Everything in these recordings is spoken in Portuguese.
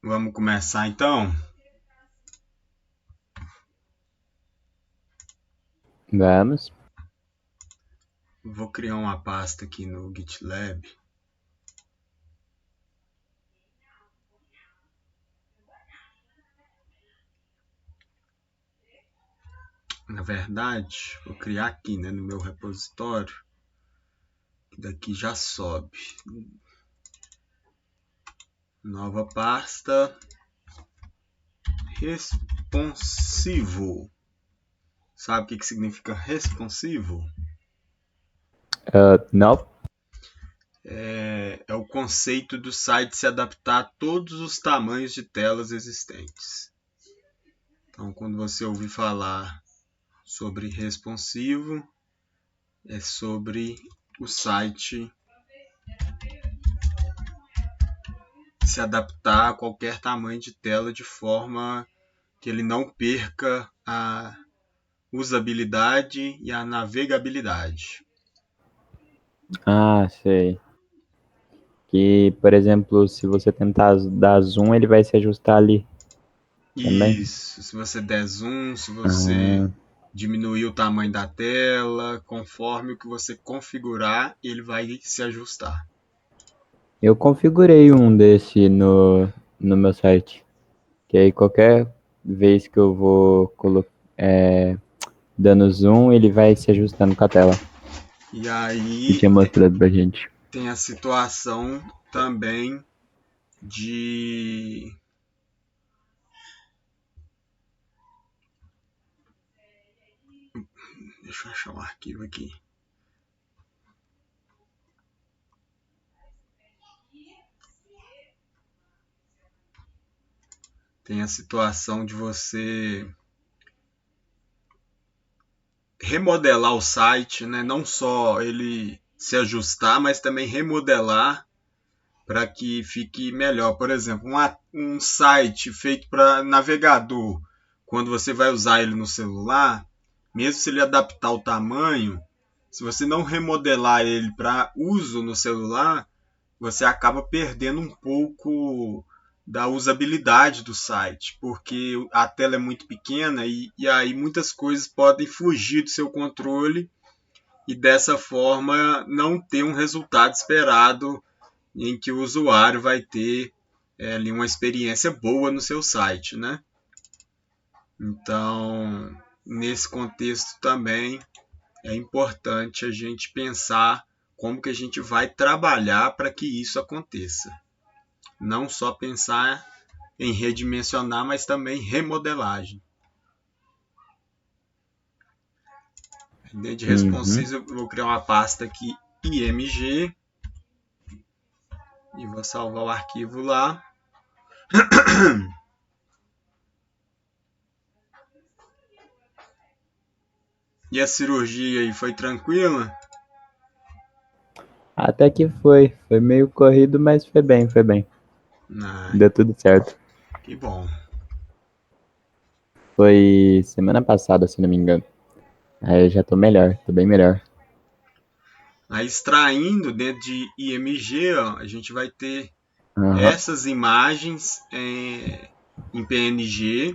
Vamos começar então? Vamos. Vou criar uma pasta aqui no GitLab. Na verdade, vou criar aqui, no meu repositório, que daqui já sobe. Nova pasta, responsivo. Sabe o que significa responsivo? Não. É o conceito do site se adaptar a todos os tamanhos de telas existentes. Então, quando você ouvir falar sobre responsivo, é sobre o site se adaptar a qualquer tamanho de tela de forma que ele não perca a usabilidade e a navegabilidade. Ah, sei. Que, por exemplo, se você tentar dar zoom, ele vai se ajustar ali também. Isso, se você der zoom, se você Ah, diminuir o tamanho da tela, conforme o que você configurar, ele vai se ajustar. eu configurei um desse no meu site. Que aí qualquer vez que eu vou dando zoom, ele vai se ajustando com a tela. E Você aí tinha mostrado pra gente. tem a situação também de. Deixa eu achar um arquivo aqui. Tem a situação de você remodelar o site, né? Não só ele se ajustar, mas também remodelar para que fique melhor. Por exemplo, um site feito para navegador, quando você vai usar ele no celular, mesmo se ele adaptar o tamanho, se você não remodelar ele para uso no celular, você acaba perdendo um pouco da usabilidade do site, porque a tela é muito pequena e aí muitas coisas podem fugir do seu controle e dessa forma não ter um resultado esperado em que o usuário vai ter ali uma experiência boa no seu site, né? Então, nesse contexto também é importante a gente pensar como que a gente vai trabalhar para que isso aconteça. Não só pensar em redimensionar, mas também remodelagem. Dentro de Uhum. responsive, eu vou criar uma pasta aqui img e vou salvar o arquivo lá. E a cirurgia aí foi tranquila? Até que foi. Foi meio corrido, mas foi bem, foi bem. Ah, Deu tudo certo. que bom. Foi semana passada, se não me engano. Aí eu já tô melhor, tô bem melhor. Aí, extraindo dentro de IMG, ó, a gente vai ter Aham. essas imagens em PNG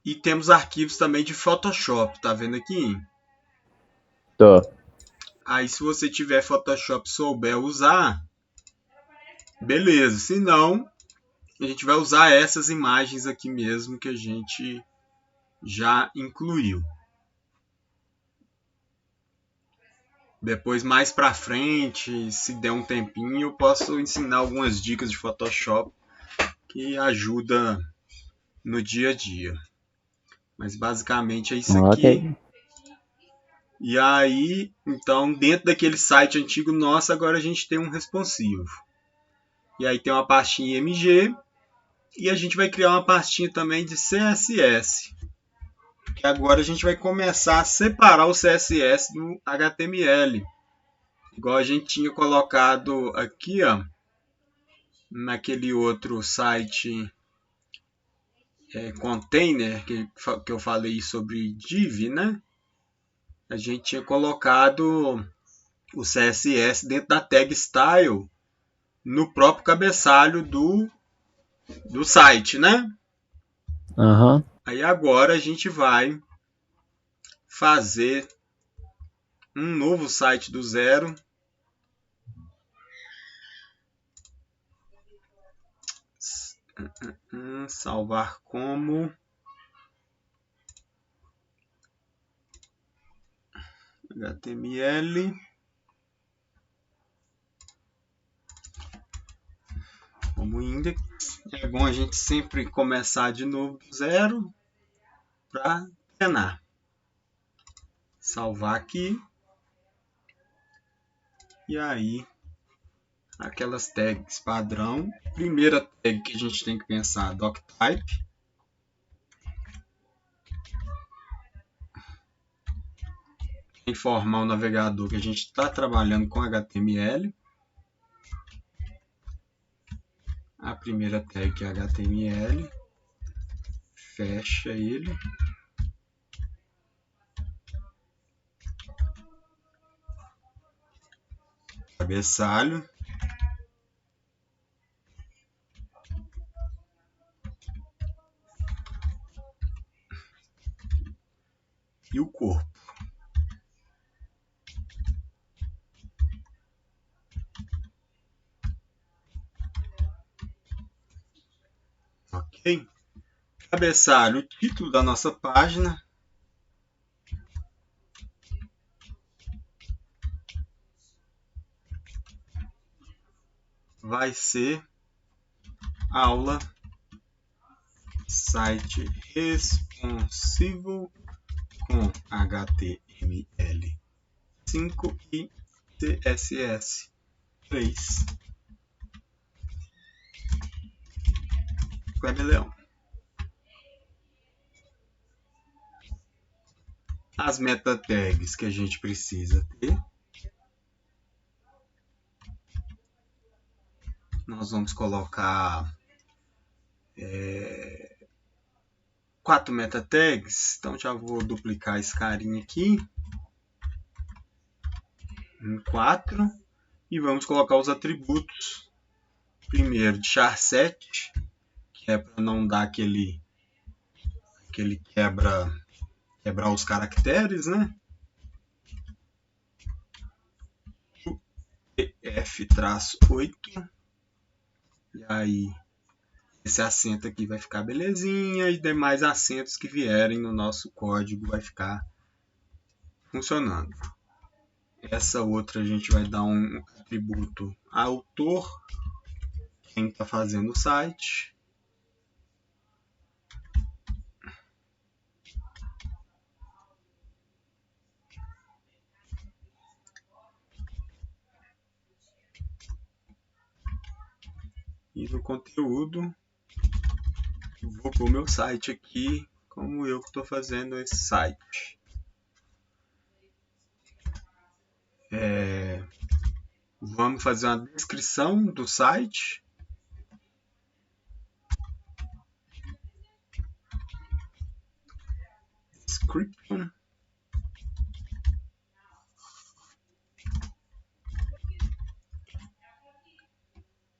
e temos arquivos também de Photoshop, tá vendo aqui? Tô. Aí, se você tiver Photoshop e souber usar, beleza. Se não, a gente vai usar essas imagens aqui mesmo que a gente já incluiu. Depois, mais pra frente, se der um tempinho, eu posso ensinar algumas dicas de Photoshop que ajuda no dia a dia. Mas basicamente é isso Ok. aqui. E aí, então, dentro daquele site antigo nosso, agora a gente tem um responsivo. E aí tem uma pastinha MG e a gente vai criar uma pastinha também de CSS. Que agora a gente vai começar a separar o CSS do HTML. Igual a gente tinha colocado aqui, ó, naquele outro site container que eu falei sobre div, né? A gente tinha colocado o CSS dentro da tag style no próprio cabeçalho do site, né? Aham. Aí agora a gente vai fazer um novo site do zero. Salvar como HTML. Como index. É bom a gente sempre começar de novo do zero para treinar. Salvar aqui. E aí, aquelas tags padrão. Primeira tag que a gente tem que pensar, doctype. Informar o navegador que a gente está trabalhando com HTML. A primeira tag é HTML. Fecha ele. Cabeçalho. E o corpo. Ok? Cabeçalho, o título da nossa página. Vai ser aula site responsivo com HTML5 e CSS3. Kleber Leão. As meta tags que a gente precisa ter. Nós vamos colocar 4 meta tags. Então já vou duplicar esse carinha aqui em 4 e vamos colocar os atributos. Primeiro de char7, que é para não dar aquele quebrar os caracteres, né? F-8. E aí esse acento aqui vai ficar belezinha e demais acentos que vierem no nosso código vai ficar funcionando. Essa outra a gente vai dar um atributo autor, quem está fazendo o site. E no conteúdo, vou pôr o meu site aqui, como eu que estou fazendo esse site. Vamos fazer uma descrição do site. Description.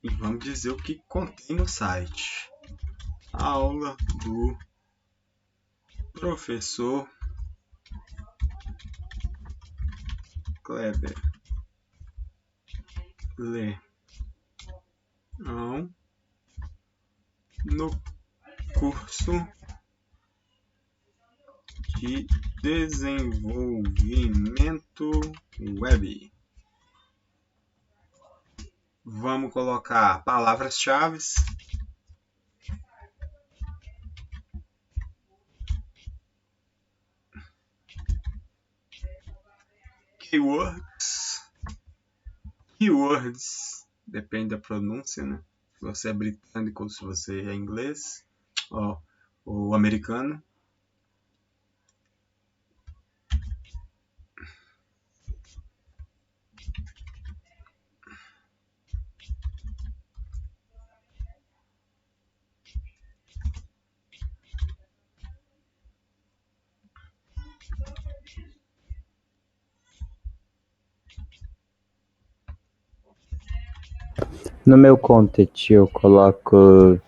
E vamos dizer o que contém no site. Aula do professor Kleber Leão no curso de desenvolvimento web. Vamos colocar palavras-chave. Keywords, depende da pronúncia, né? Se você é britânico ou se você é inglês ou americano. No meu content eu coloco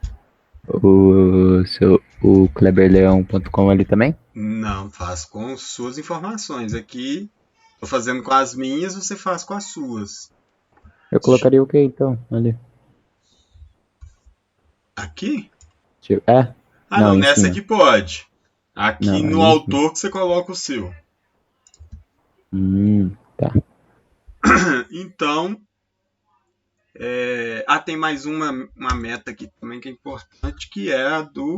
o kleberleão.com ali também? Não, faz com suas informações. Aqui, estou fazendo com as minhas, você faz com as suas. Eu colocaria o que então ali? Aqui? É? Ah, Não, não, em nessa cima. aqui pode. Aqui Não, no ali em cima. autor que você coloca o seu. Tá. Então, tem mais uma meta aqui também que é importante, que é a do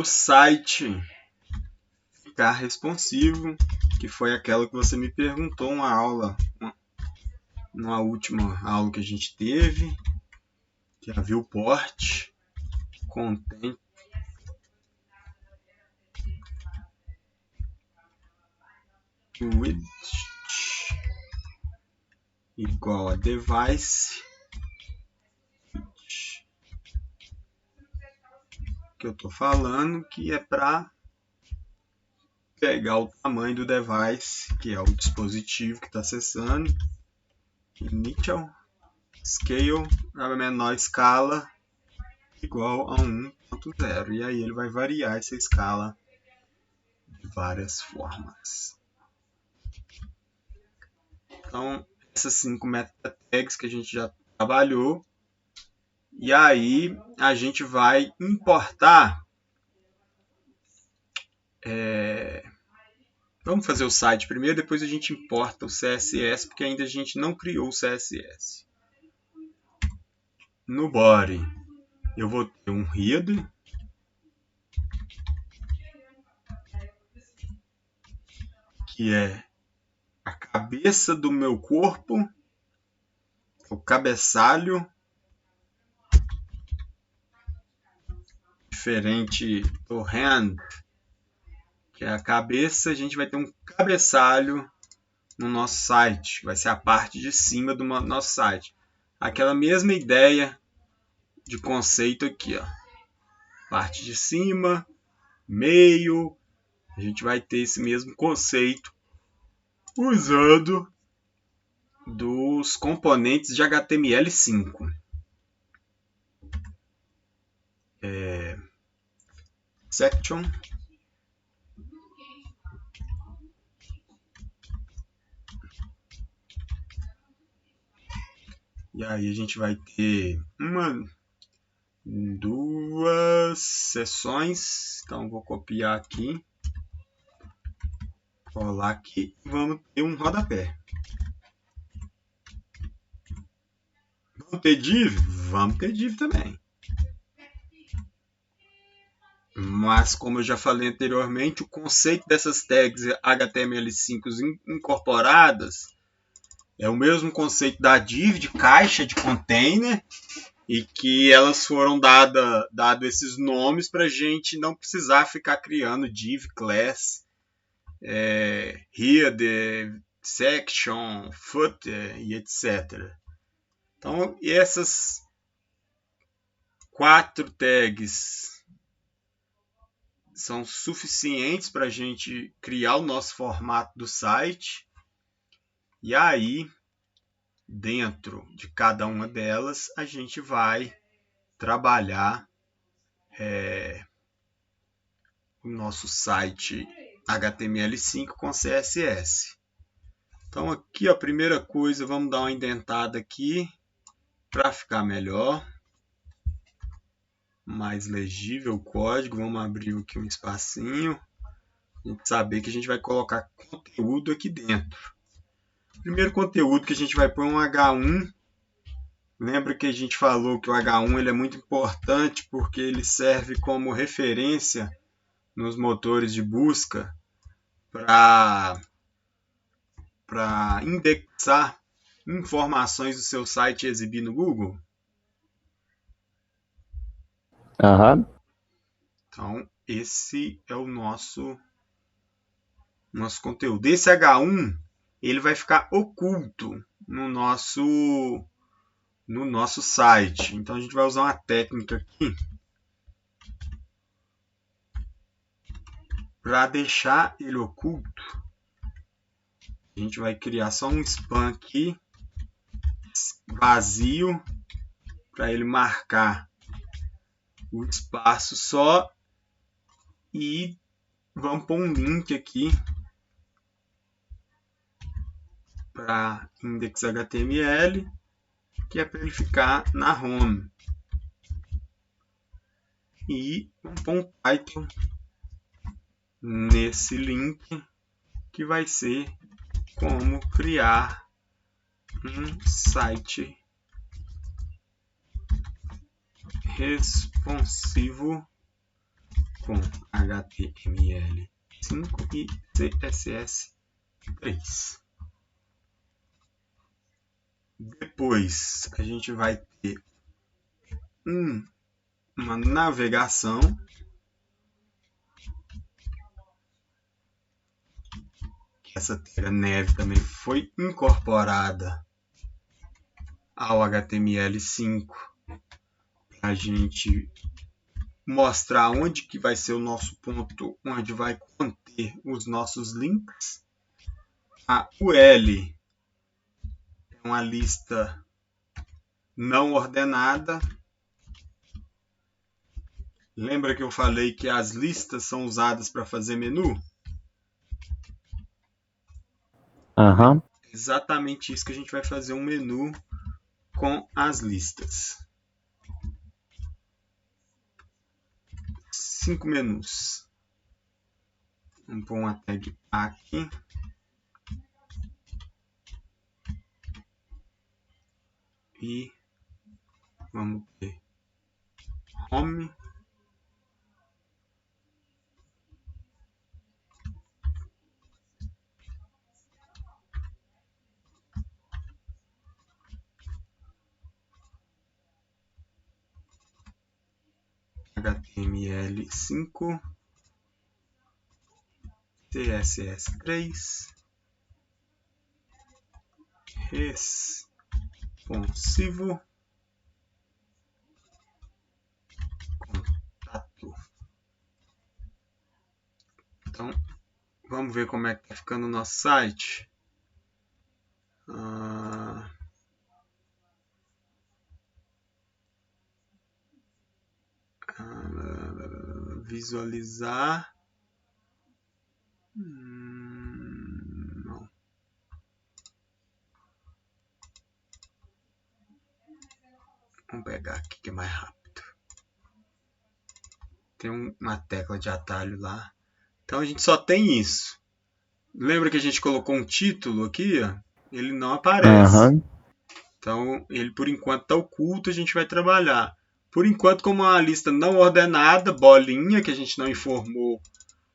site ficar responsivo, que foi aquela que você me perguntou numa última aula que a gente teve, que é a viewport contém widget igual a device, que eu estou falando, que é para pegar o tamanho do device, que é o dispositivo que está acessando, initial scale, a menor escala, igual a 1.0. E aí ele vai variar essa escala de várias formas. Então, essas 5 meta tags que a gente já trabalhou. E aí a gente vai importar. Vamos fazer o site primeiro, depois a gente importa o CSS, porque ainda a gente não criou o CSS. No body, eu vou ter um header, que é a cabeça do meu corpo, o cabeçalho, diferente do hand, que é a cabeça, a gente vai ter um cabeçalho no nosso site, vai ser a parte de cima do nosso site. Aquela mesma ideia de conceito aqui, ó. Parte de cima, meio, a gente vai ter esse mesmo conceito usando dos componentes de HTML5. Section. E aí a gente vai ter duas seções. Então vou copiar aqui, colar aqui e vamos ter um rodapé. Vamos ter div? Vamos ter div também. Mas, como eu já falei anteriormente, o conceito dessas tags HTML5 incorporadas é o mesmo conceito da div, de caixa, de container, e que elas foram dado esses nomes para a gente não precisar ficar criando div, class, header, section, footer e etc. Então, essas 4 tags são suficientes para a gente criar o nosso formato do site. E aí, dentro de cada uma delas, a gente vai trabalhar o nosso site HTML5 com CSS. Então aqui a primeira coisa, vamos dar uma indentada aqui para ficar melhor, mais legível o código. Vamos abrir aqui um espacinho, a gente saber que a gente vai colocar conteúdo aqui dentro. O primeiro conteúdo que a gente vai pôr é um H1. Lembra que a gente falou que o H1 ele é muito importante porque ele serve como referência nos motores de busca para indexar informações do seu site e exibir no Google. Aham. Então, esse é o nosso conteúdo. Esse H1 ele vai ficar oculto no nosso site. Então, a gente vai usar uma técnica aqui para deixar ele oculto. A gente vai criar só um span aqui, vazio para ele marcar o espaço só e vamos pôr um link aqui para index.html, que é para ele ficar na home. E vamos pôr um Python nesse link, que vai ser como criar um site responsivo com HTML5 e CSS3. Depois a gente vai ter uma navegação. Essa tag neve também foi incorporada ao HTML5 para a gente mostrar onde que vai ser o nosso ponto, onde vai conter os nossos links. A UL é uma lista não ordenada. Lembra que eu falei que as listas são usadas para fazer menu? Aham. Exatamente isso que a gente vai fazer um menu com as listas. 5 menus. Vamos pôr uma tag aqui. E vamos ter home. HTML5, CSS3, responsivo, contato. Então, vamos ver como é que está ficando o nosso site. Visualizar. Não. Vamos pegar aqui que é mais rápido. Tem uma tecla de atalho lá. Então a gente só tem isso. Lembra que a gente colocou um título aqui? Ó? Ele não aparece. Aham. Então ele por enquanto está oculto, a gente vai trabalhar. Por enquanto, como uma lista não ordenada, bolinha, que a gente não informou,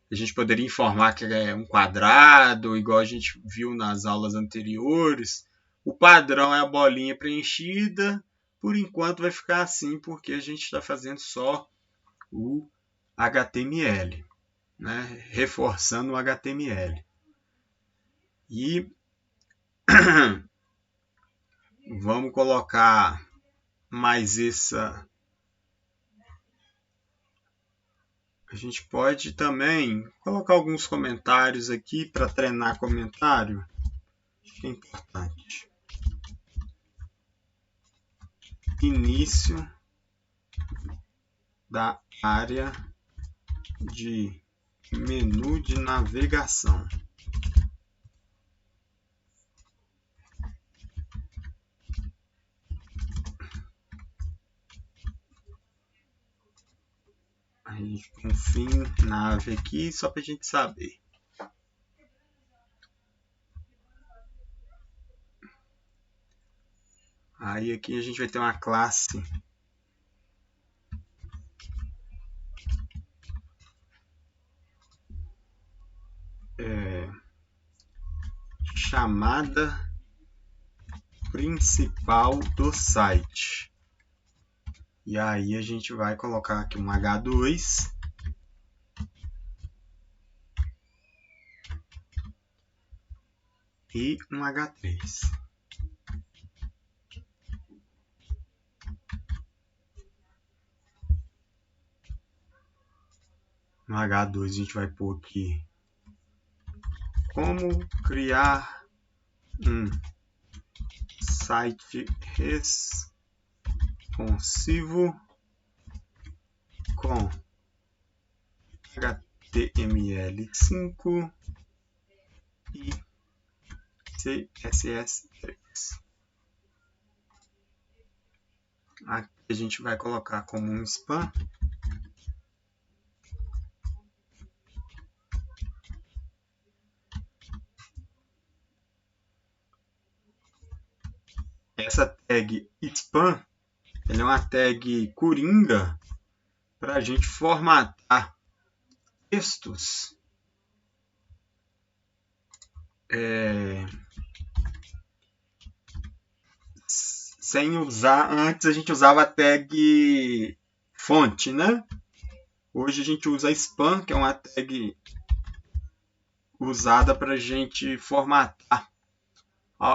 a gente poderia informar que é um quadrado, igual a gente viu nas aulas anteriores. O padrão é a bolinha preenchida. Por enquanto vai ficar assim, porque a gente está fazendo só o HTML, né? Reforçando o HTML. E vamos colocar mais essa. A gente pode também colocar alguns comentários aqui para treinar comentário. Acho que é importante. Início da área de menu de navegação. A gente põe um fim nave aqui só para a gente saber. Aí aqui a gente vai ter uma classe chamada principal do site. E aí a gente vai colocar aqui um H2 e um H3. No H2 a gente vai pôr aqui como criar um site responsivo com HTML5 e CSS3. Aqui a gente vai colocar como um spam. Essa tag spam, ela é uma tag coringa para a gente formatar textos sem usar. Antes a gente usava a tag fonte, né? Hoje a gente usa spam, que é uma tag usada para a gente formatar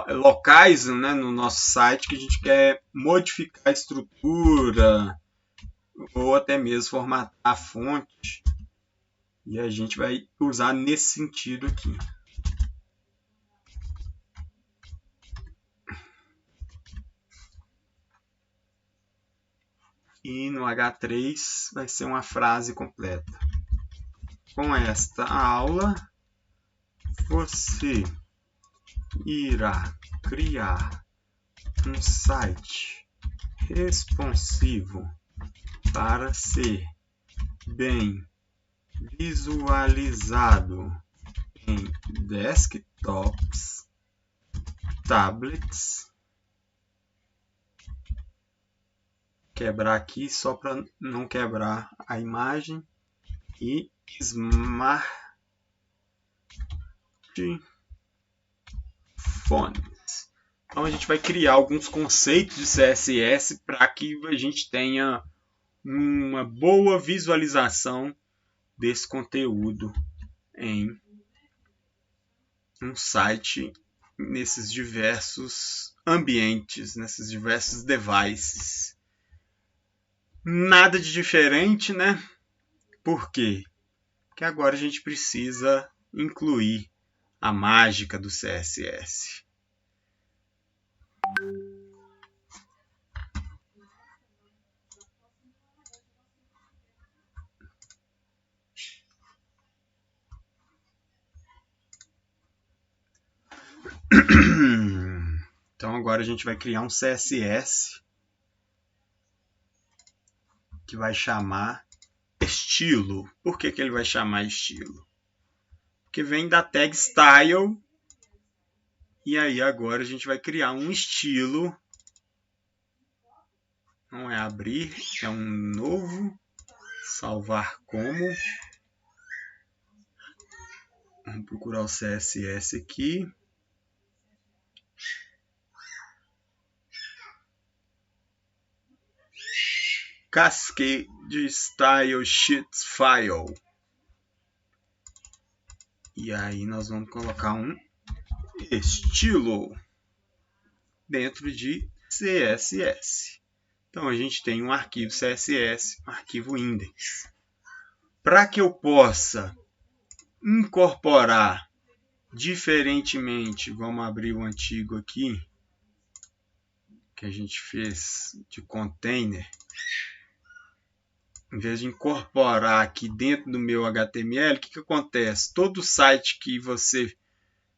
locais, né, no nosso site que a gente quer modificar a estrutura ou até mesmo formatar a fonte. E a gente vai usar nesse sentido aqui. E no H3 vai ser uma frase completa. Com esta aula, você irá criar um site responsivo para ser bem visualizado em desktops, tablets. Quebrar aqui só para não quebrar a imagem. E smartphones. Então a gente vai criar alguns conceitos de CSS para que a gente tenha uma boa visualização desse conteúdo em um site nesses diversos ambientes, nesses diversos devices. Nada de diferente, né? Por quê? Porque agora a gente precisa incluir a mágica do CSS. Então agora a gente vai criar um CSS que vai chamar estilo. Por que ele vai chamar estilo? Porque vem da tag style. E aí agora a gente vai criar um estilo. Não é abrir, é um novo. Salvar como. Vamos procurar o CSS aqui. Cascade Style Sheets File. E aí nós vamos colocar um estilo dentro de CSS. Então a gente tem um arquivo CSS, um arquivo index. Para que eu possa incorporar diferentemente, vamos abrir o antigo aqui, que a gente fez de container. Em vez de incorporar aqui dentro do meu HTML, o que acontece? Todo site que você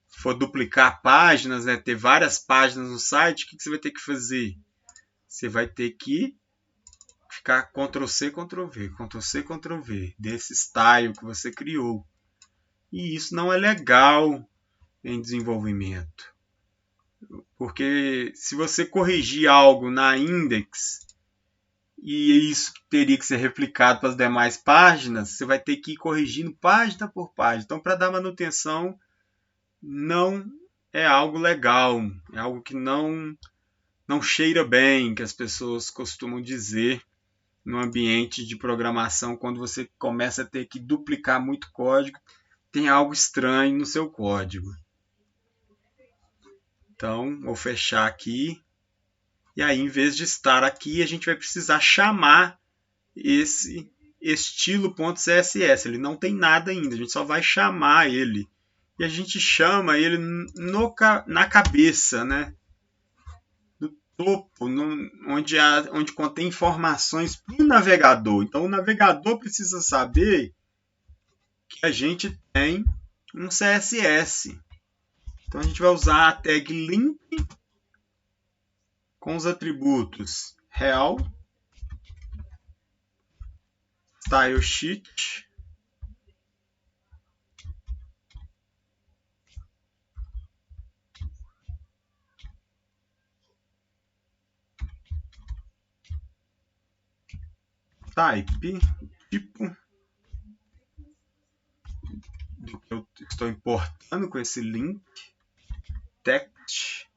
for duplicar páginas, né, ter várias páginas no site, o que você vai ter que fazer? Você vai ter que ficar Ctrl+C, Ctrl+V, Ctrl+C, Ctrl+V, desse style que você criou. E isso não é legal em desenvolvimento. Porque se você corrigir algo na index, e isso teria que ser replicado para as demais páginas, você vai ter que ir corrigindo página por página. Então, para dar manutenção, não é algo legal, é algo que não cheira bem, que as pessoas costumam dizer no ambiente de programação, quando você começa a ter que duplicar muito código, tem algo estranho no seu código. Então, vou fechar aqui. E aí, em vez de estar aqui, a gente vai precisar chamar esse estilo.css. Ele não tem nada ainda, a gente só vai chamar ele. E a gente chama ele na cabeça, né? topo, onde contém informações para o navegador. Então, o navegador precisa saber que a gente tem um CSS. Então, a gente vai usar a tag link com os atributos real, stylesheet, type, tipo do que eu estou importando com esse link, text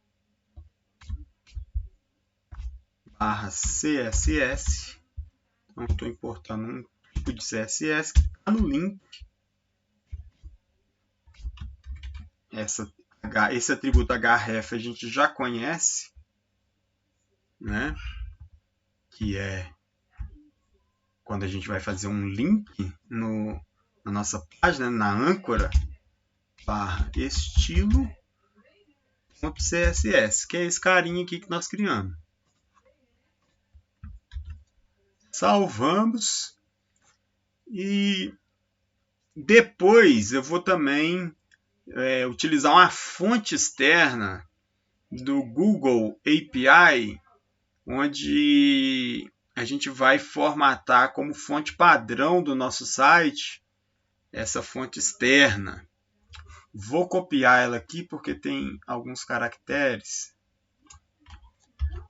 barra CSS. Então, estou importando um tipo de CSS que está no link. Esse atributo href a gente já conhece, né? Que é quando a gente vai fazer um link na nossa página, na âncora, barra estilo.css, que é esse carinha aqui que nós criamos. Salvamos. E depois eu vou também utilizar uma fonte externa do Google API, onde a gente vai formatar como fonte padrão do nosso site essa fonte externa. Vou copiar ela aqui porque tem alguns caracteres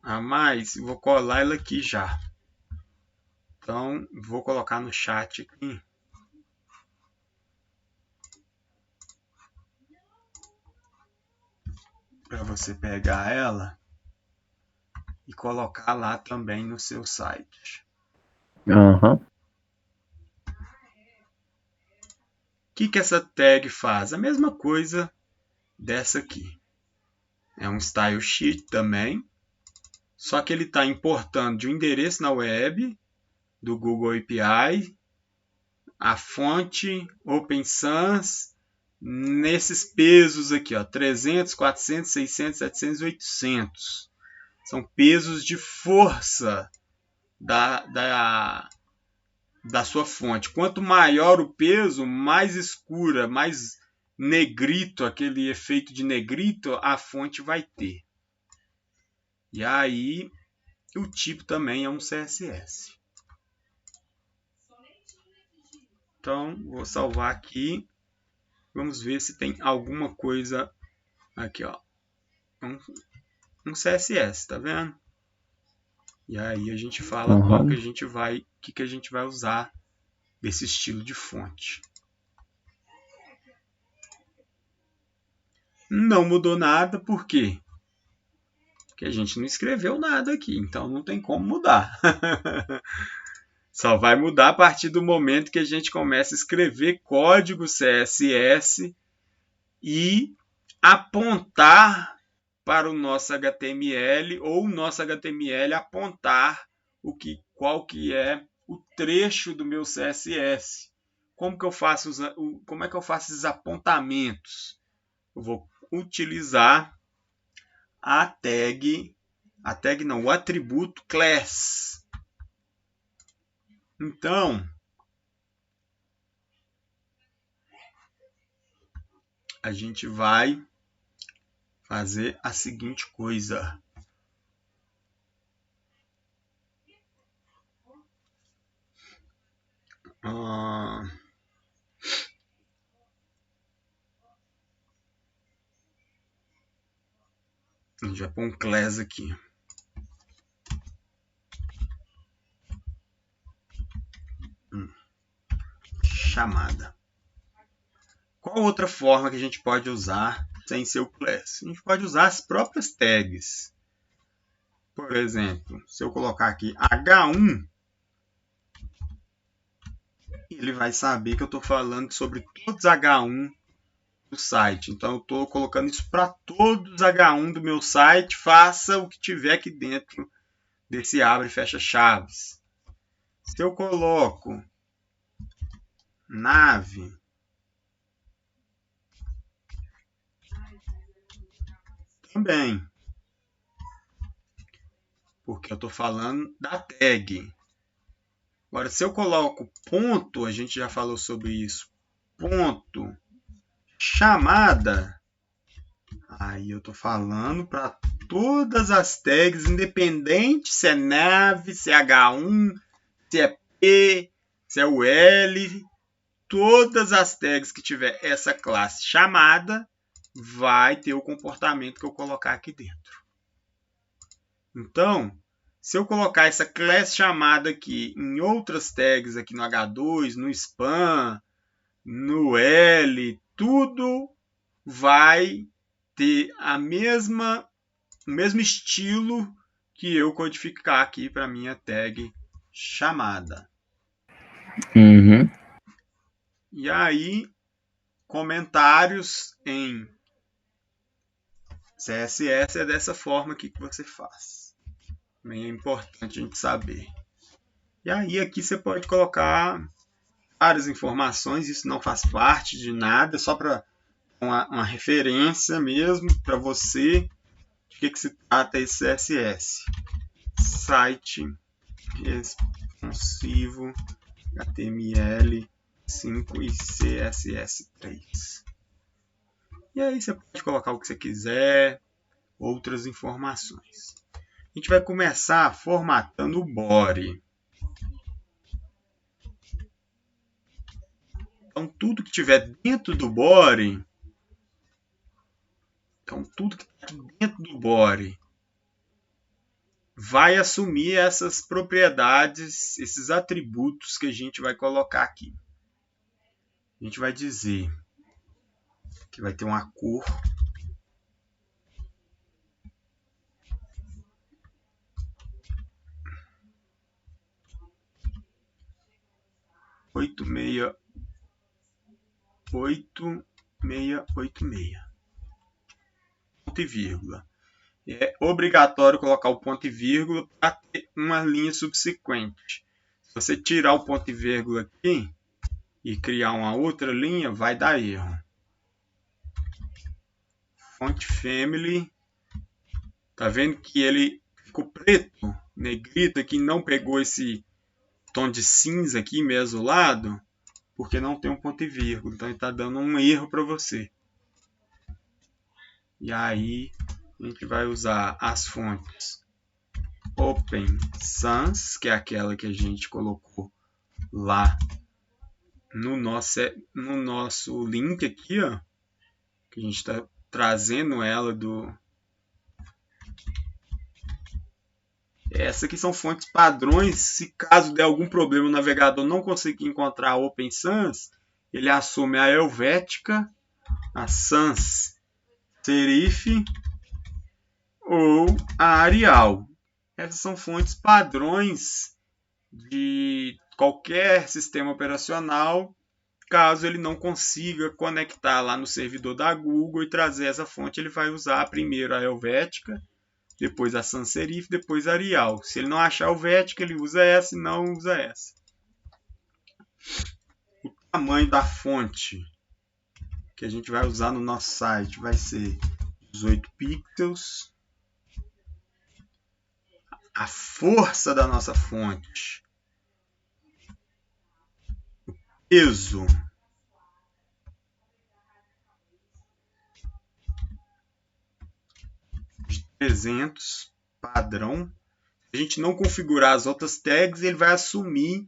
a mais. Vou colar ela aqui já. Então, vou colocar no chat aqui. Para você pegar ela e colocar lá também no seu site. Uhum. O que essa tag faz? A mesma coisa dessa aqui. É um style sheet também, só que ele está importando de um endereço na web do Google API, a fonte Open Sans, nesses pesos aqui, ó, 300, 400, 600, 700, 800. São pesos de força da sua fonte. Quanto maior o peso, mais escura, mais negrito, aquele efeito de negrito, a fonte vai ter. E aí, o tipo também é um CSS. Então, vou salvar aqui. Vamos ver se tem alguma coisa aqui, ó. Um CSS, tá vendo? E aí a gente fala qual que a gente vai, que a gente vai usar desse estilo de fonte. Não mudou nada, por quê? Porque a gente não escreveu nada aqui, então não tem como mudar. Só vai mudar a partir do momento que a gente começa a escrever código CSS e apontar para o nosso HTML ou o nosso HTML apontar qual que é o trecho do meu CSS. Como é que eu faço esses apontamentos? Eu vou utilizar o atributo class. Então, a gente vai fazer a seguinte coisa. A gente vai pôr um class aqui. Chamada. Qual outra forma que a gente pode usar sem ser o class? A gente pode usar as próprias tags. Por exemplo, se eu colocar aqui H1, ele vai saber que eu estou falando sobre todos os H1 do site. Então, eu estou colocando isso para todos os H1 do meu site. Faça o que tiver aqui dentro desse abre e fecha chaves. Se eu coloco nave, também. porque eu estou falando da tag. Agora, se eu coloco ponto, a gente já falou sobre isso, ponto, chamada, aí eu estou falando para todas as tags, independente se é nav, se é H1, se é P, se é UL, todas as tags que tiver essa classe chamada, vai ter o comportamento que eu colocar aqui dentro. Então, se eu colocar essa classe chamada aqui em outras tags, aqui no H2, no span, no L, tudo vai ter o mesmo estilo que eu codificar aqui para minha tag chamada. Uhum. E aí, comentários em CSS é dessa forma aqui que você faz. Também é importante a gente saber. E aí aqui você pode colocar várias informações, isso não faz parte de nada, é só para uma referência mesmo para você de que se trata esse CSS. Site responsivo HTML5 e CSS3. E aí você pode colocar o que você quiser, outras informações. A gente vai começar formatando o body. Então, tudo que tiver dentro do body, vai assumir essas propriedades, esses atributos que a gente vai colocar aqui. A gente vai dizer que vai ter uma cor, oito meia 8686. Ponto e vírgula. É obrigatório colocar o ponto e vírgula para ter uma linha subsequente. Se você tirar o ponto e vírgula aqui e criar uma outra linha, vai dar erro. Font family. Tá vendo que ele ficou preto, negrito aqui, não pegou esse tom de cinza aqui meio azulado, porque não tem um ponto e vírgula. Então ele está dando um erro para você. E aí a gente vai usar as fontes Open Sans, que é aquela que a gente colocou lá no nosso link aqui, ó, que a gente está trazendo ela do... Essa aqui são fontes padrões. Se caso der algum problema o navegador não conseguir encontrar a Open Sans, ele assume a Helvética, a Sans Serif ou a Arial. Essas são fontes padrões de qualquer sistema operacional, caso ele não consiga conectar lá no servidor da Google e trazer essa fonte, ele vai usar primeiro a Helvética, depois a sans serif, depois a Arial. Se ele não achar a Helvética, ele usa essa e não usa essa. O tamanho da fonte que a gente vai usar no nosso site vai ser 18 pixels. A força da nossa fonte, o peso, de 300, padrão. Se a gente não configurar as outras tags, ele vai assumir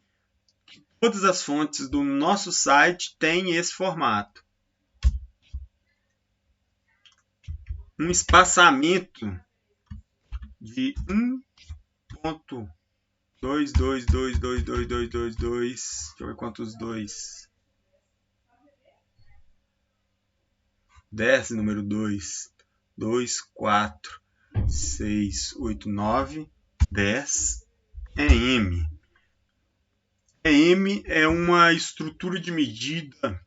que todas as fontes do nosso site têm esse formato. Um espaçamento de 1.2222222. Deixa eu ver quantos dois. 10, número 2. 2, 4, 6, 8, 9, 10 é M. M é uma estrutura de medida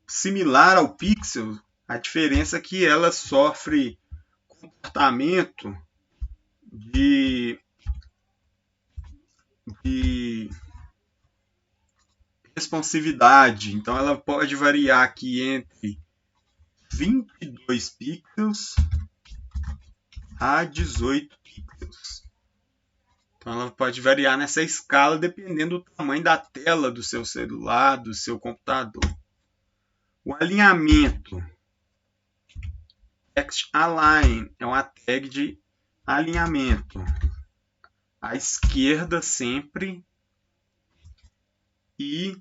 similar ao pixel. A diferença é que ela sofre comportamento de responsividade. Então ela pode variar aqui entre 22 pixels a 18 pixels. Então ela pode variar nessa escala dependendo do tamanho da tela do seu celular, do seu computador. O alinhamento. Text Align é uma tag de alinhamento. À esquerda sempre. E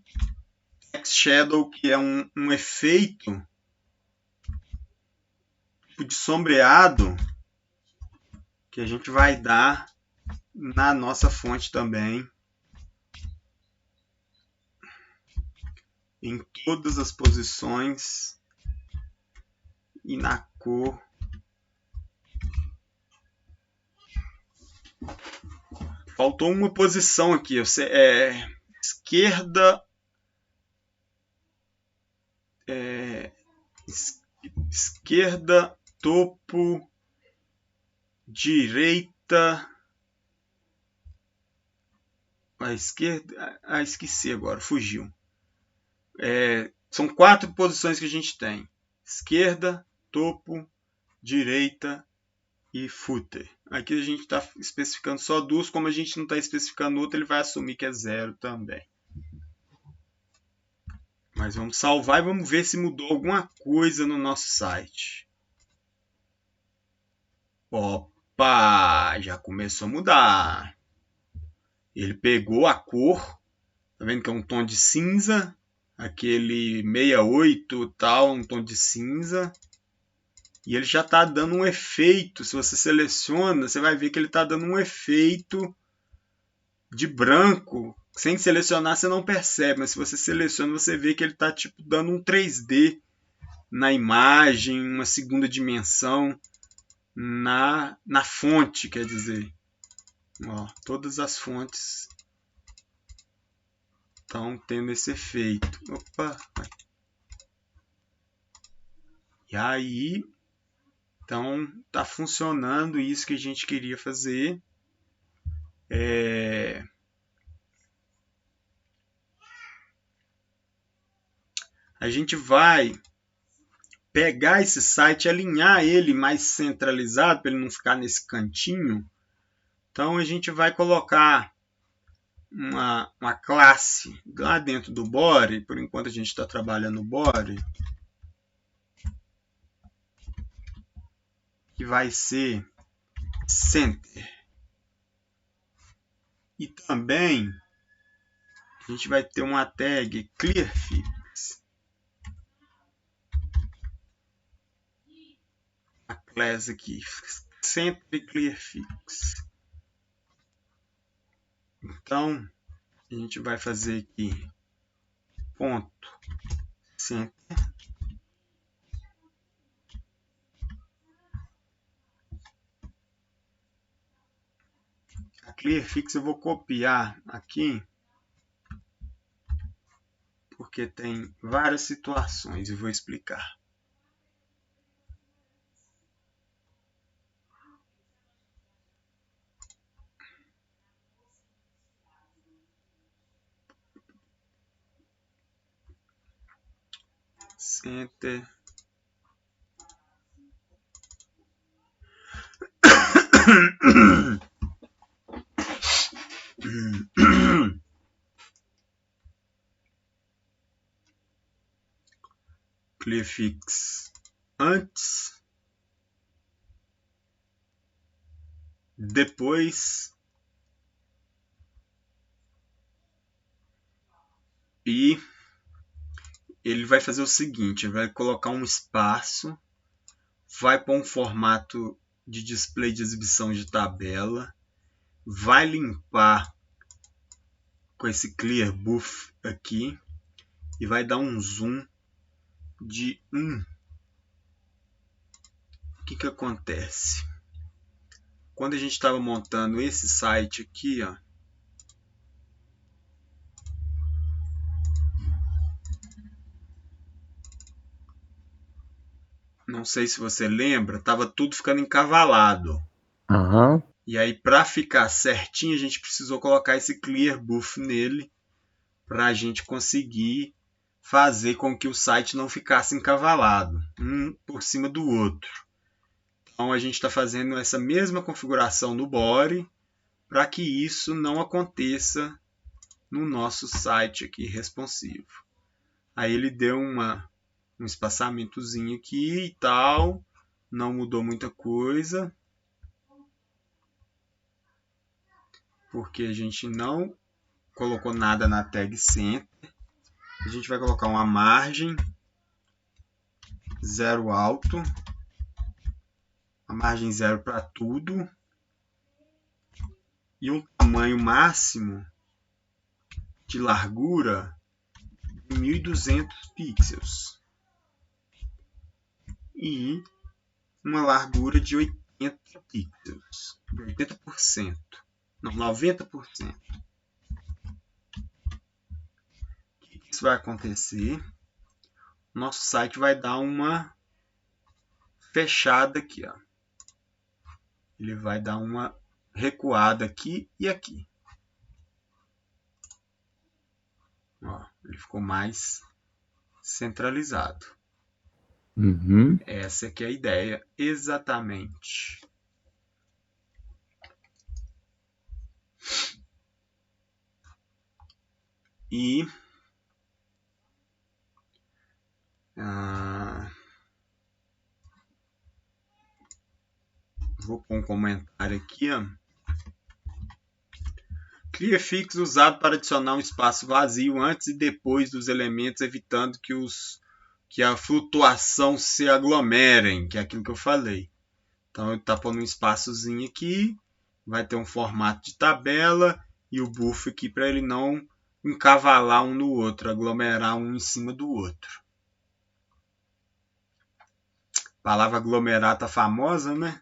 Text Shadow, que é um efeito tipo de sombreado que a gente vai dar na nossa fonte também. Em todas as posições e na cor. Faltou uma posição aqui. Esquerda. Esquerda, topo, direita. A esquerda. Esqueci agora, fugiu. São 4 posições que a gente tem: esquerda, topo, direita e footer. Aqui a gente está especificando só 2, como a gente não está especificando outra, ele vai assumir que é 0 também. Mas vamos salvar e vamos ver se mudou alguma coisa no nosso site. Opa, já começou a mudar. Ele pegou a cor, tá vendo que é um tom de cinza, aquele 68 tal, um tom de cinza. E ele já está dando um efeito. Se você seleciona, você vai ver que ele está dando um efeito de branco. Sem selecionar, você não percebe, mas se você seleciona, você vê que ele está tipo, dando um 3D na imagem, uma segunda dimensão na fonte, quer dizer. Ó, todas as fontes estão tendo esse efeito. Opa! E aí... Então, está funcionando isso que a gente queria fazer. A gente vai pegar esse site, alinhar ele mais centralizado, para ele não ficar nesse cantinho. Então, a gente vai colocar uma classe lá dentro do body. Por enquanto, a gente está trabalhando no body. Que vai ser center. E também a gente vai ter uma tag clearfix. A class aqui, center clearfix. Então, a gente vai fazer aqui ponto center. A clearfix eu vou copiar aqui, porque tem várias situações e vou explicar. Center. Clearfix antes, depois e ele vai fazer o seguinte, ele vai colocar um espaço, vai para um formato de display de exibição de tabela, vai limpar com esse clear buff aqui e vai dar um zoom de 1. O que acontece? Quando a gente estava montando esse site aqui, ó, não sei se você lembra, estava tudo ficando encavalado. Aham. E aí, para ficar certinho, a gente precisou colocar esse clear buff nele para a gente conseguir fazer com que o site não ficasse encavalado, um por cima do outro. Então a gente está fazendo essa mesma configuração no body para que isso não aconteça no nosso site aqui responsivo. Aí ele deu um espaçamentozinho aqui e tal, não mudou muita coisa, porque a gente não colocou nada na tag center. A gente vai colocar uma margem 0 alto, a margem 0 para tudo, e um tamanho máximo de largura de 1200 pixels e uma largura de 80 pixels, 80%, não, 90%. O que isso vai acontecer? Nosso site vai dar uma fechada aqui, ó. Ele vai dar uma recuada aqui e aqui. Ó, ele ficou mais centralizado. Uhum. Essa aqui é a ideia, exatamente. E vou pôr um comentário aqui, ó. Clearfix usado para adicionar um espaço vazio antes e depois dos elementos, evitando que a flutuação se aglomerem, que é aquilo que eu falei. Então ele está pondo um espaçozinho aqui, vai ter um formato de tabela e o buff aqui para ele não encavalar um no outro, aglomerar um em cima do outro. A palavra aglomerar tá famosa, né?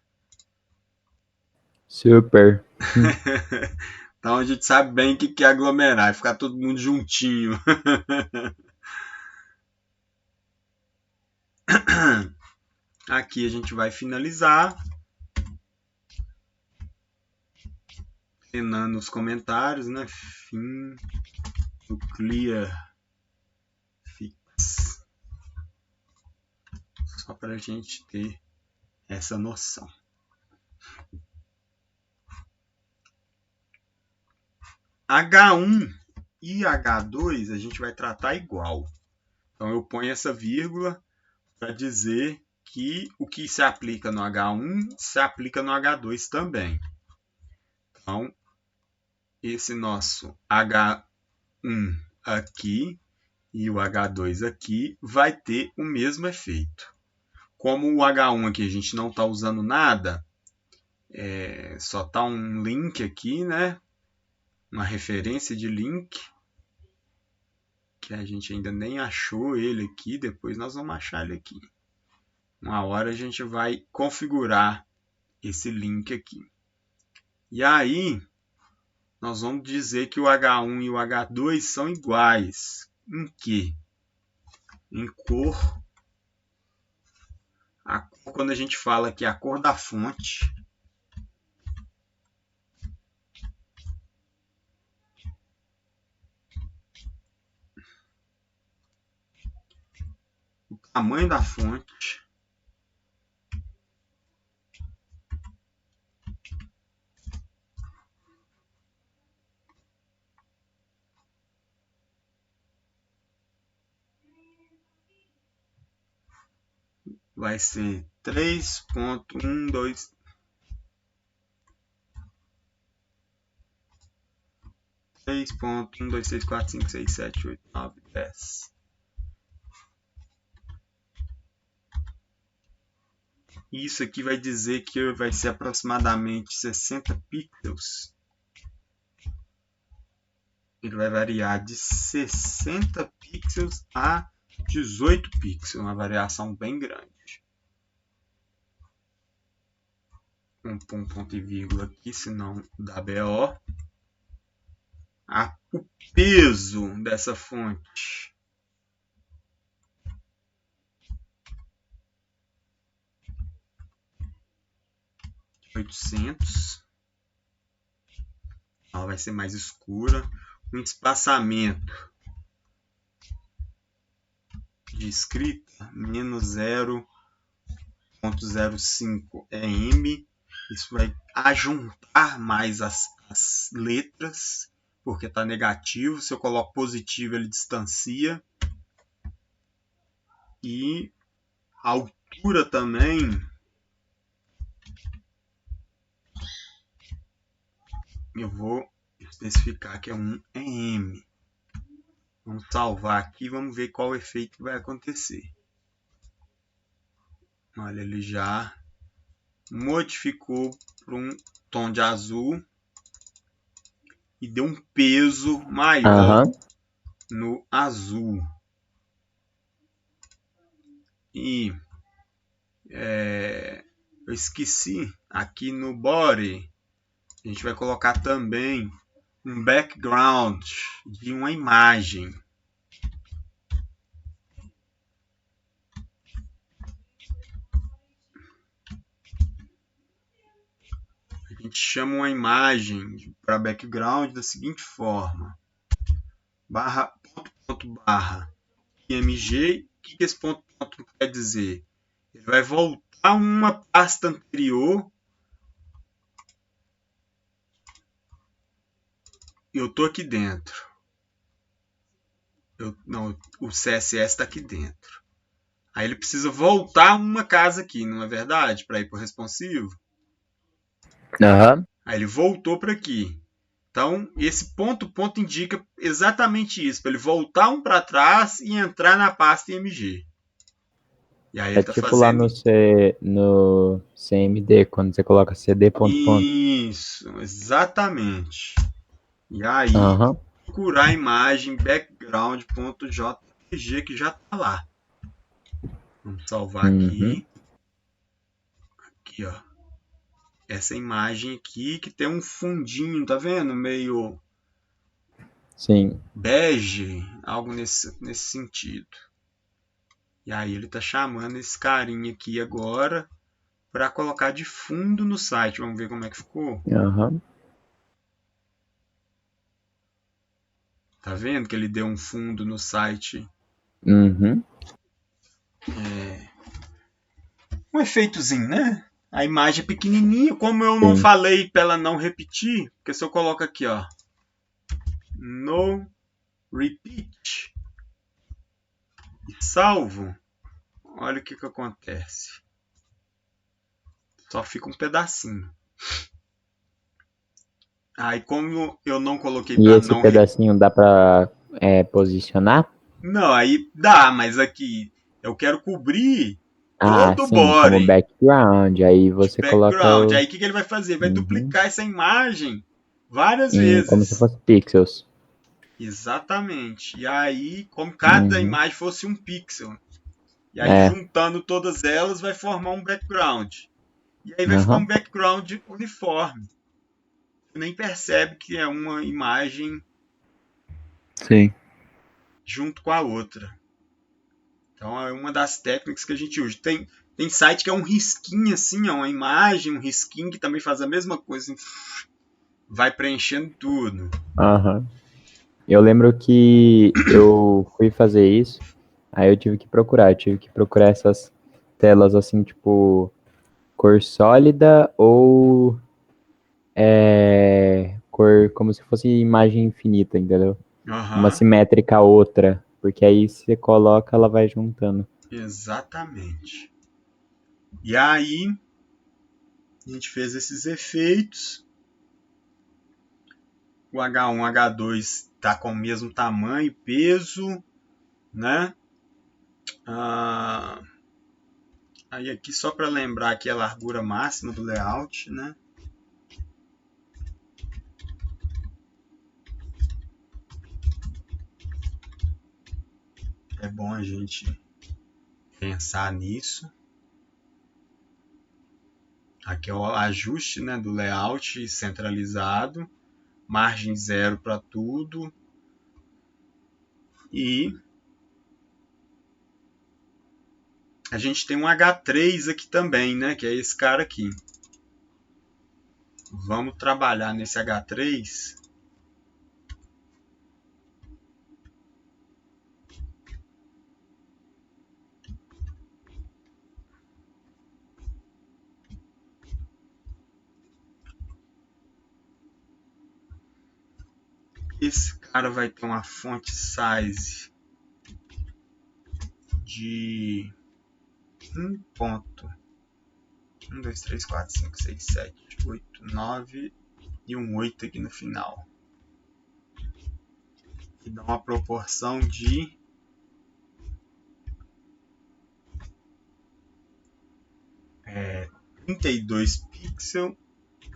Super. Então a gente sabe bem o que é aglomerar, é ficar todo mundo juntinho. Aqui a gente vai finalizar. Penando os comentários, né? Fim do Clearfix. Só para a gente ter essa noção. H1 e H2 a gente vai tratar igual. Então eu ponho essa vírgula para dizer que o que se aplica no H1 se aplica no H2 também. Então, esse nosso H1 aqui e o H2 aqui vai ter o mesmo efeito. Como o H1 aqui a gente não está usando nada, só está um link aqui, né? Uma referência de link, que a gente ainda nem achou ele aqui, depois nós vamos achar ele aqui. Uma hora a gente vai configurar esse link aqui. E aí, nós vamos dizer que o H1 e o H2 são iguais. Em quê? Em cor. A cor, quando a gente fala que a cor da fonte, o tamanho da fonte, vai ser 3.12 3.1, 2, 3, 4, 5, 6, 7, 8, 9, 10. Isso aqui vai dizer que vai ser aproximadamente 60 pixels. Ele vai variar de 60 pixels a 18 pixels, uma variação bem grande. Vamos pôr um ponto e vírgula aqui, senão dá BO. O peso dessa fonte 800. Ela vai ser mais escura. Um espaçamento de escrita menos .05 em. Isso vai ajuntar mais as letras, porque está negativo. Se eu coloco positivo, ele distancia. E a altura também, eu vou especificar que é 1 em. Vamos salvar aqui e vamos ver qual efeito vai acontecer. Olha, ele já modificou para um tom de azul e deu um peso maior no azul. E eu esqueci, aqui no body, a gente vai colocar também um background de uma imagem. A gente chama uma imagem para background da seguinte forma: barra img. O que esse ponto quer dizer? Ele vai voltar uma pasta anterior. Eu estou aqui dentro. Não, o CSS está aqui dentro. Aí ele precisa voltar uma casa aqui, não é verdade? Para ir para o responsivo. Aí ele voltou para aqui. Então, esse ponto indica exatamente isso, para ele voltar um para trás e entrar na pasta img. E aí ele tá tipo fazendo... lá no CMD, quando você coloca cd ponto. Isso, exatamente. E aí, procurar a imagem background.jpg que já está lá. Vamos salvar aqui. Aqui, ó. Essa imagem aqui que tem um fundinho, tá vendo? Meio bege, algo nesse sentido. E aí ele tá chamando esse carinha aqui agora para colocar de fundo no site. Vamos ver como é que ficou. Tá vendo que ele deu um fundo no site? Um efeitozinho, né? A imagem é pequenininha, como eu não falei para ela não repetir, porque se eu coloco aqui, ó, no repeat e salvo, olha o que acontece. Só fica um pedacinho. Aí como eu não coloquei para não... E esse pedacinho dá para posicionar? Não, aí dá, mas aqui eu quero cobrir todo o sim, body. como background, aí você coloca... Aí o que ele vai fazer? Vai duplicar essa imagem várias vezes. Como se fosse pixels. Exatamente. E aí, como cada imagem fosse um pixel. E aí, juntando todas elas, vai formar um background. E aí vai ficar um background uniforme. Você nem percebe que é uma imagem junto com a outra. Então, é uma das técnicas que a gente usa. Tem site que é um risquinho assim, ó, uma imagem, um risquinho que também faz a mesma coisa. Vai preenchendo tudo. Eu lembro que eu fui fazer isso, aí eu tive que procurar essas telas assim, tipo, cor sólida ou cor como se fosse imagem infinita, entendeu? Uma simétrica a outra, porque aí você coloca, ela vai juntando. Exatamente. E aí, a gente fez esses efeitos. O H1, H2 está com o mesmo tamanho e peso, né? Aí aqui só para lembrar aqui a largura máxima do layout, né? É bom a gente pensar nisso. Aqui é o ajuste, né, do layout centralizado, margem 0 para tudo. E a gente tem um H3 aqui também, né, que é esse cara aqui. Vamos trabalhar nesse H3. esse cara vai ter uma font size de 1 ponto. 1, 2, 3, 4, 5, 6, 7, 8, 9 e um 8 aqui no final. E dá uma proporção de 32 pixels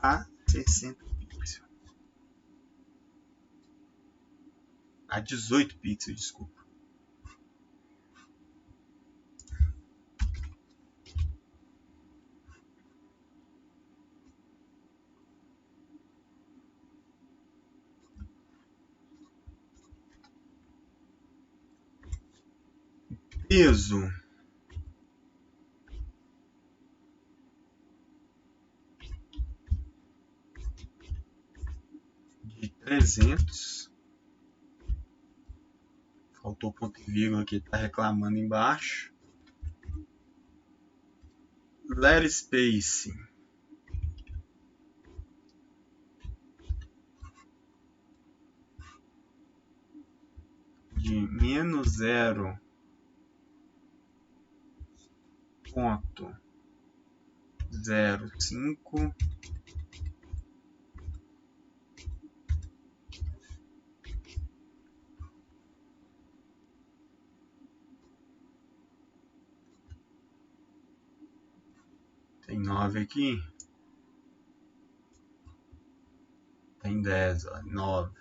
a 60 pixels. A 18 pixels, desculpa. Peso de 300. Faltou ponto e vírgula que está reclamando embaixo. Letter space de menos 0,05. Tem 9 aqui. Tem 10, ó, 9.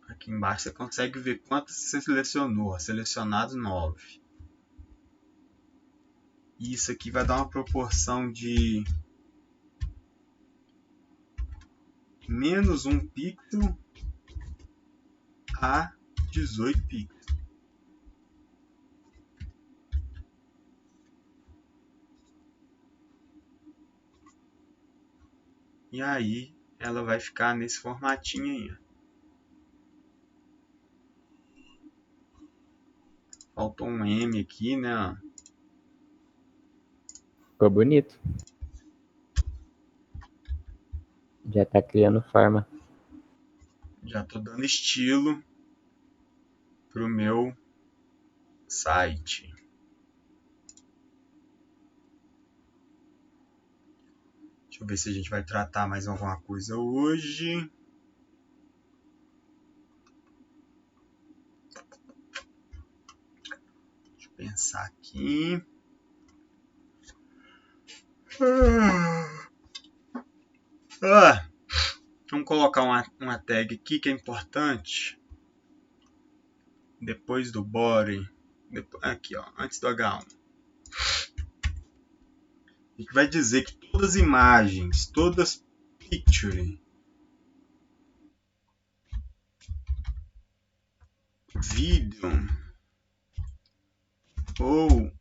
Aqui embaixo você consegue ver quantos você selecionou. Selecionado 9. E isso aqui vai dar uma proporção de menos 1 pixel a 18 pixels. E aí ela vai ficar nesse formatinho aí. Faltou um M aqui, né? Ficou bonito. Já tá criando forma. Já tô dando estilo pro meu site. Deixa eu ver se a gente vai tratar mais alguma coisa hoje. Deixa eu pensar aqui. Vamos colocar uma tag aqui que é importante. Depois do body. Aqui, ó, antes do H1. A gente vai dizer que todas as imagens, todas picture, vídeo ou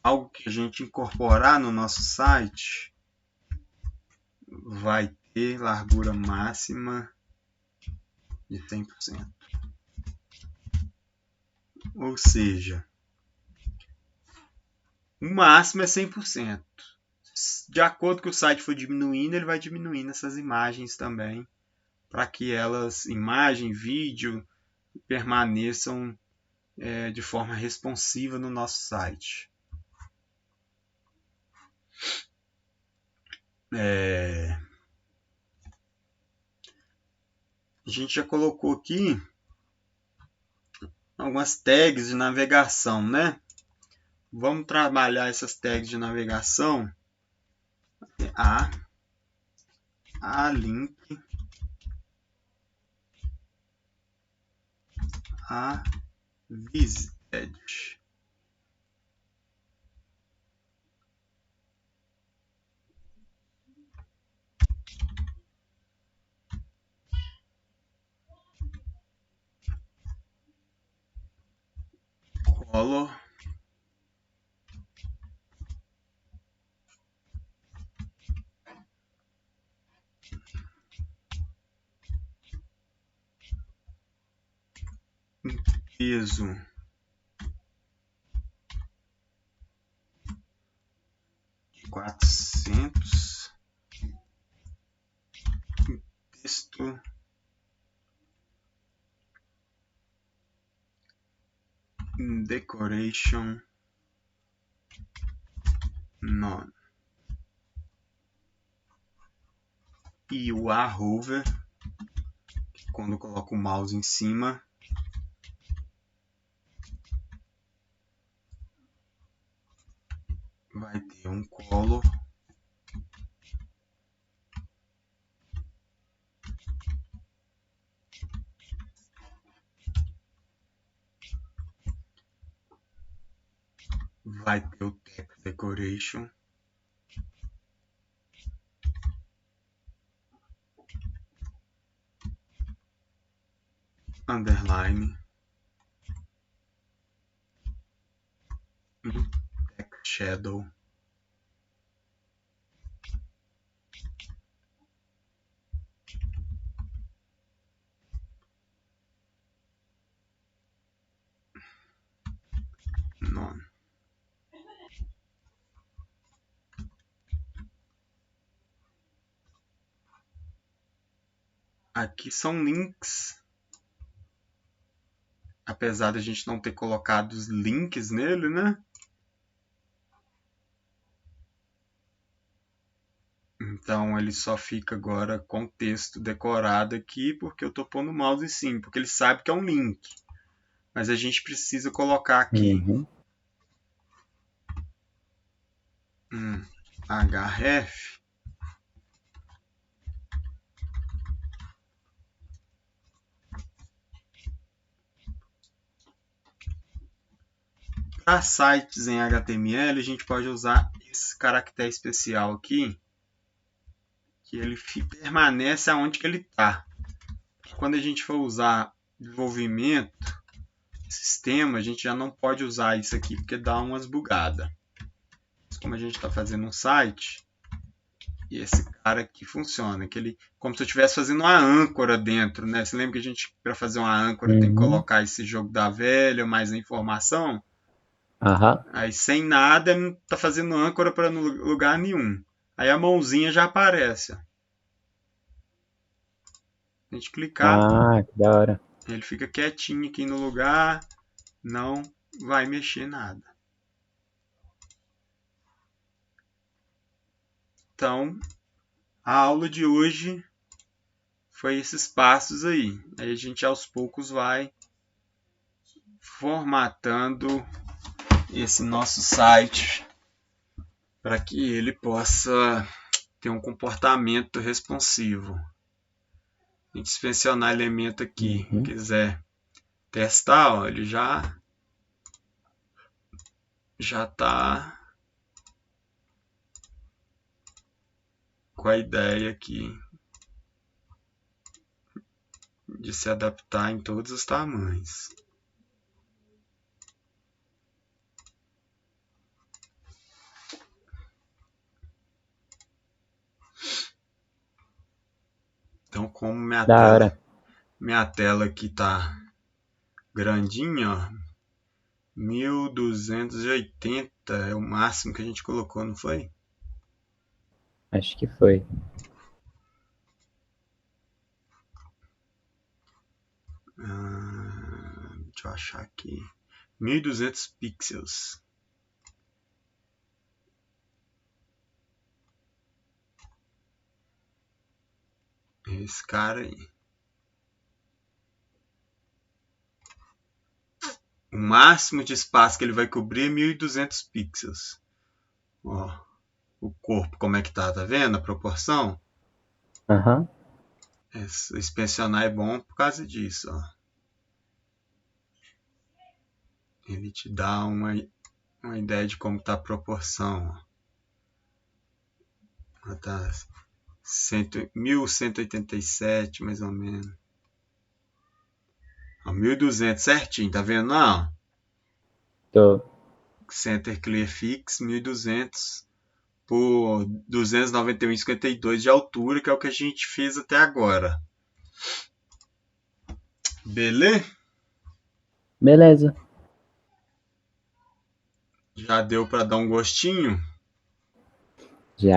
algo que a gente incorporar no nosso site vai ter largura máxima de 100%. Ou seja, o máximo é 100%. De acordo com o site for diminuindo, ele vai diminuindo essas imagens também, para que elas, imagem, vídeo, permaneçam de forma responsiva no nosso site. A gente já colocou aqui algumas tags de navegação, né? Vamos trabalhar essas tags de navegação. A link, a visited. Color. Peso de 400. decoration none. E o hover, quando eu coloco o mouse em cima, vai ter um color. Vai ter o text decoration. Underline. Text shadow. None. Aqui são links. Apesar de a gente não ter colocado os links nele, né? Então ele só fica agora com texto decorado aqui porque eu estou pondo o mouse em cima, porque ele sabe que é um link. Mas a gente precisa colocar aqui href para sites em HTML. A gente pode usar esse caractere especial aqui, que ele permanece aonde que ele está. Quando a gente for usar desenvolvimento, sistema, a gente já não pode usar isso aqui porque dá umas bugadas. Como a gente está fazendo um site, e esse cara aqui funciona, que ele, como se eu estivesse fazendo uma âncora dentro, né? Você lembra que a gente, para fazer uma âncora, tem que colocar esse jogo da velha, mais a informação? Aí sem nada, não está fazendo âncora para lugar nenhum. Aí a mãozinha já aparece. A gente clicar, que da hora. Ele fica quietinho aqui no lugar, não vai mexer nada. Então, a aula de hoje foi esses passos aí. Aí a gente aos poucos vai formatando esse nosso site para que ele possa ter um comportamento responsivo. A gente inspecionar elemento aqui, quiser testar, ó, ele já está com a ideia aqui de se adaptar em todos os tamanhos. Então, como minha tela aqui tá grandinha, ó, 1280 é o máximo que a gente colocou, não foi? Acho que foi. Deixa eu achar aqui. 1200 pixels. Esse cara aí. O máximo de espaço que ele vai cobrir é 1200 pixels. Ó, o corpo como é que tá vendo a proporção? Inspecionar é bom por causa disso, ó. Ele te dá uma ideia de como está a proporção. Ó. Tá 1187 mais ou menos. Ó, 1200 certinho, tá vendo? Não. Tô. Center Clear Fix 1200 por 291,52 de altura, que é o que a gente fez até agora. Beleza. Já deu para dar um gostinho?